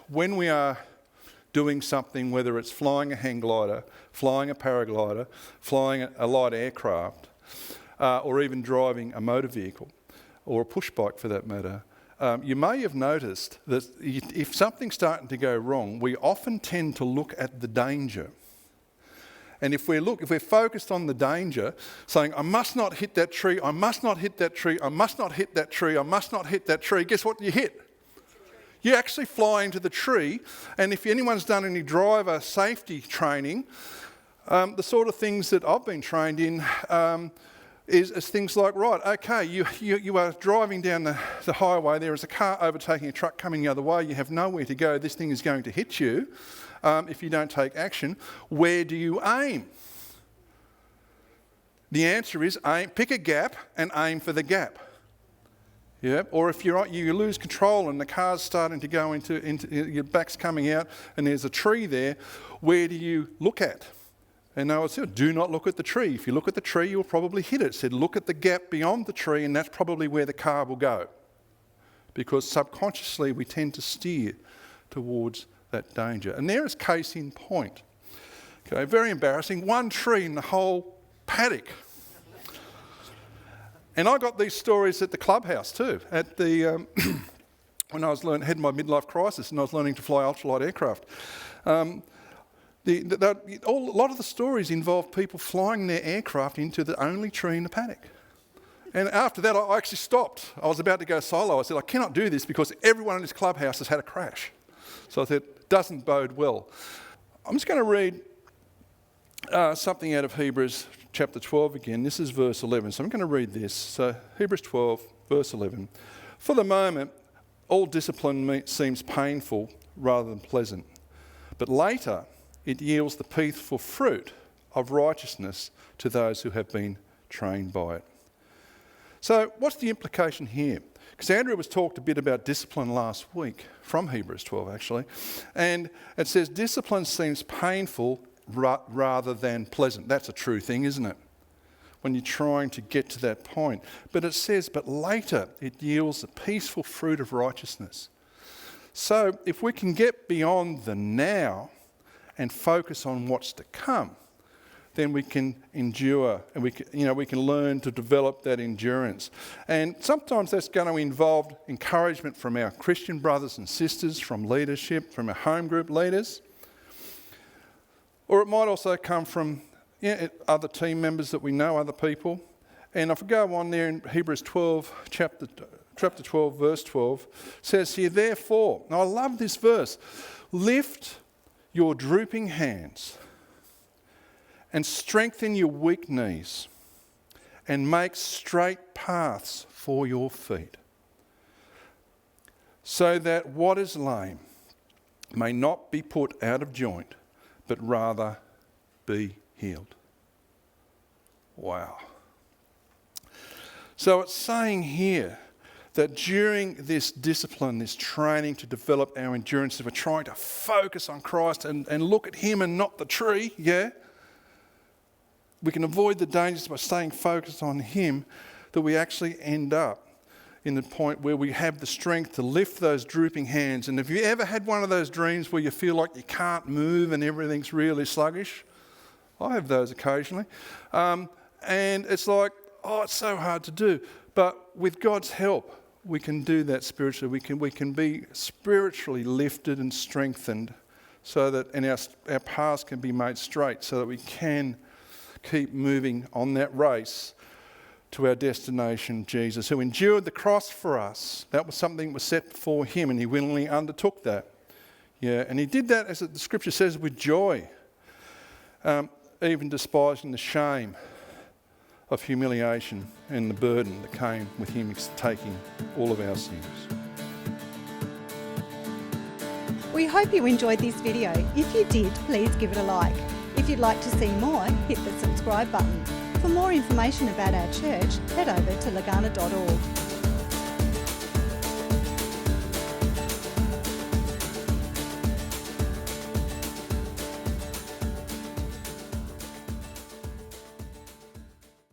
when we are doing something, whether it's flying a hang glider, flying a paraglider, flying a light aircraft, or even driving a motor vehicle, or a push bike for that matter, you may have noticed that if something's starting to go wrong, we often tend to look at the danger. And if we're focused on the danger, saying, I must not hit that tree, I must not hit that tree, I must not hit that tree, I must not hit that tree, guess what you hit? You actually fly into the tree. And if anyone's done any driver safety training, the sort of things that I've been trained in is things like, right, okay, you are driving down the highway, there is a car overtaking a truck coming the other way, you have nowhere to go, this thing is going to hit you if you don't take action. Where do you aim? The answer is pick a gap and aim for the gap. Yeah, or if you lose control and the car's starting to go into your back's coming out and there's a tree there, where do you look at? And they would say, do not look at the tree. If you look at the tree, you'll probably hit it. It said, look at the gap beyond the tree, and that's probably where the car will go. Because subconsciously we tend to steer towards that danger. And there is case in point. Okay, very embarrassing. One tree in the whole paddock. And I got these stories at the clubhouse too, at the when I had my midlife crisis and I was learning to fly ultralight aircraft. A lot of the stories involve people flying their aircraft into the only tree in the paddock. And after that, I actually stopped. I was about to go solo. I said, I cannot do this because everyone in this clubhouse has had a crash. So I said, doesn't bode well. I'm just going to read something out of Hebrews chapter 12 again. This is verse 11. So I'm going to read this. So Hebrews 12, verse 11. For the moment, all discipline seems painful rather than pleasant. But later, it yields the peaceful fruit of righteousness to those who have been trained by it. So what's the implication here? Because Andrew was talked a bit about discipline last week, from Hebrews 12 actually, and it says discipline seems painful rather than pleasant. That's a true thing, isn't it? When you're trying to get to that point. But it says, but later it yields the peaceful fruit of righteousness. So if we can get beyond the now and focus on what's to come, then we can endure and we can learn to develop that endurance. And sometimes that's going to involve encouragement from our Christian brothers and sisters, from leadership, from our home group leaders. Or it might also come from other team members that we know, other people. And if I go on there in Hebrews 12, chapter 12, verse 12, says here, therefore, and I love this verse, lift your drooping hands and strengthen your weak knees and make straight paths for your feet, so that what is lame may not be put out of joint, but rather be healed. Wow. So it's saying here that during this discipline, this training to develop our endurance, if we're trying to focus on Christ and look at him and not the tree, we can avoid the dangers by staying focused on him, that we actually end up in the point where we have the strength to lift those drooping hands. And have you ever had one of those dreams where you feel like you can't move and everything's really sluggish? I have those occasionally. And it's like, it's so hard to do. But with God's help, we can do that spiritually. We can be spiritually lifted and strengthened so that our paths can be made straight, so that we can keep moving on that race to our destination, Jesus, who endured the cross for us. That was something that was set before him, and he willingly undertook that. And he did that, as the scripture says, with joy, even despising the shame of humiliation and the burden that came with him taking all of our sins. We hope you enjoyed this video. If you did, please give it a like. If you'd like to see more, hit the subscribe button. For more information about our church, head over to legana.org.